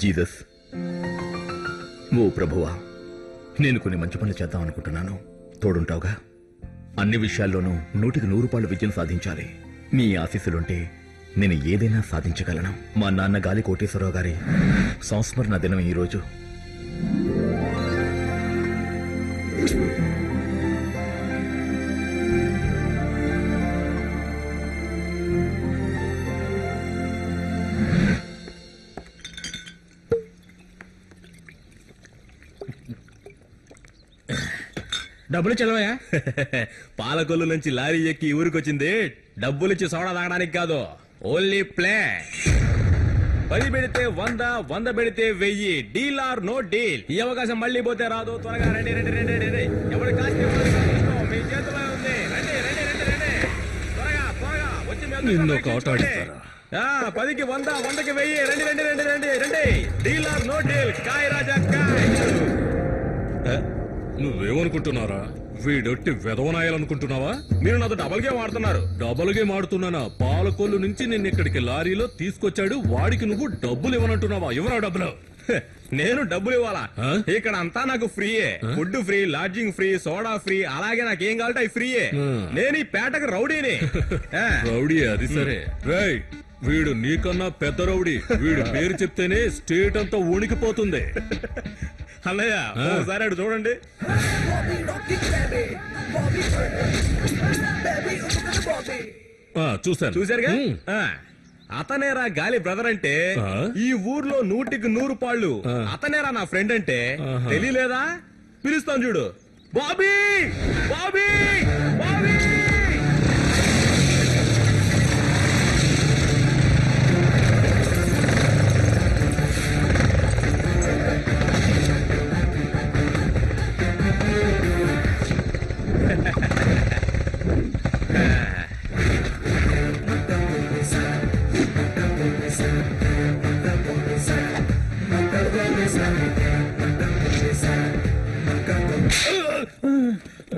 Jesus, ఓ ప్రభువా, నేను కొన్ని మంచి పనులు చేద్దాం అనుకుంటున్నాను. తోడుంటావుగా? అన్ని విషయాల్లోనూ 100% విజయం సాధించాలి. నీ ఆశీస్సులుంటే నేను ఏదైనా సాధించగలను. మా నాన్న గాలి కోటేశ్వరరావు గారి సంస్మరణ దినం ఈరోజు. డబ్బులు చదవయా? పాలకొల్లు నుంచి లారీ ఎక్కి ఊరికొచ్చింది డబ్బులిచ్చి సోడా తాగడానికి కాదు, ఓన్లీ ప్లే. 10 పెడితే 100, 100 పెడితే 1000. Deal or no deal. ఈ అవకాశం మళ్ళీ పోతే రాదు. త్వరగా రండి రండి రండి రండి. ఎవరి కాస్త మీ చేతిలో ఉంది. రండి రండి రండి రండి. త్వరగా త్వరగా వచ్చి 10కి 100, 100కి 1000. రండి రండి రండి రండి రండి. Deal or no deal. కాయ్ రాజా కాయ్. నువ్వేమనుకుంటున్నారా? వీడొట్టి వెదవనాయాలనుకుంటున్నావా? మీరు నాతో డబల్ గేమ్ ఆడుతున్నారు. డబుల్ గేమ్ ఆడుతున్నానా? పాలకొల్లు నుంచి నిన్న ఇక్కడికి లారీలో తీసుకొచ్చాడు. వాడికి నువ్వు డబ్బులు ఇవ్వనంటున్నావా? ఎవరా డబ్బులు? నేను డబ్బులు ఇవ్వాలా? ఇక్కడ అంతా నాకు ఫ్రీయే. Food free, lodging free, soda free, అలాగే నాకేం కావాలంటే అవి ఫ్రీయే. నేను ఈ పేటకు రౌడీని. రౌడీ? అది సరే. రేయ్, వీడు నీకన్నా పెద్ద రౌడీ. వీడు పేరు చెప్తేనే స్టేట్ అంతా ఉణికిపోతుంది. అన్నయ్య ఒకసారి అటు చూడండి. చూశాను. చూశారుగా? అతనేరా గాలి బ్రదర్ అంటే ఈ ఊర్లో 100కి 100 పాళ్ళు అతనేరా నా ఫ్రెండ్ అంటే తెలియలేదా? పిలుస్తాను చూడు. బాబీ బాబీ బాబీ.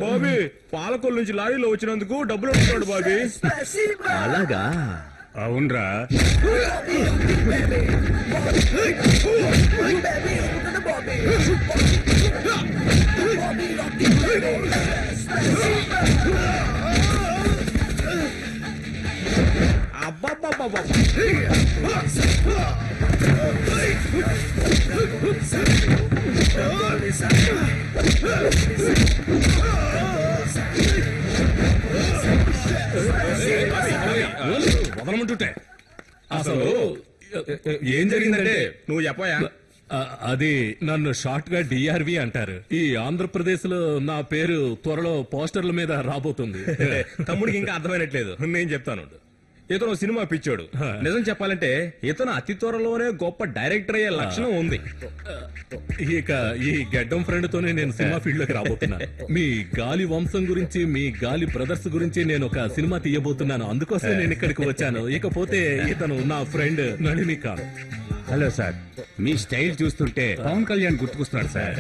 బాబీ, పాలకొల్లు నుంచి లారీలో వచ్చినందుకు డబ్బులు అడుగుతాడు బాబీ. అలాగా? అవునరా. అబ్బబ్బబ్బబ్బ. వదలమంటుంటే అసలు ఏం జరిగిందంటే నువ్వు చెప్పయా? అది నన్ను షార్ట్ గా డిఆర్వి అంటారు. ఈ ఆంధ్రప్రదేశ్ లో నా పేరు త్వరలో పోస్టర్ల మీద రాబోతుంది. తమ్ముడికి ఇంకా అర్థమైనట్లేదు. నేను చెప్తాను. ఇతను సినిమా పిచ్చోడు. నిజం చెప్పాలంటే ఇతను అతి త్వరలోనే గొప్ప డైరెక్టర్ అయ్యే లక్షణం ఉంది. ఇక ఈ గెడ్డం ఫ్రెండ్ తోనే నేను సినిమా ఫీల్డ్ లోకి రాబోతున్నా. మీ గాలి వంశం గురించి, మీ గాలి బ్రదర్స్ గురించి నేను ఒక సినిమా తీయబోతున్నాను. అందుకోసం నేను ఇక్కడికి వచ్చాను. ఇకపోతే ఇతను నా ఫ్రెండ్ నళినికాంత్. హలో సార్, మీ స్టైల్ చూస్తుంటే పవన్ కళ్యాణ్ గుర్తుకొస్తున్నాడు సార్.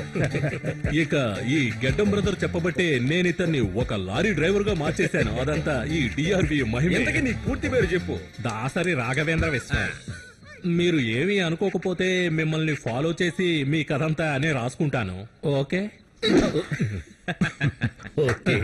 ఇక ఈ గెడ్డం బ్రదర్ చెప్పబట్టే నేను ఇతన్ని ఒక లారీ డ్రైవర్ గా మార్చేశాను. అదంతా ఈ డిఆర్వి మహిమ. నీ పూర్తి పేరు చెప్పు. దాసరి రాఘవేంద్ర విశ్వ. మీరు ఏమీ అనుకోకపోతే మిమ్మల్ని ఫాలో చేసి మీ కథంతా అనే రాసుకుంటాను. ఓకే? ఓకే.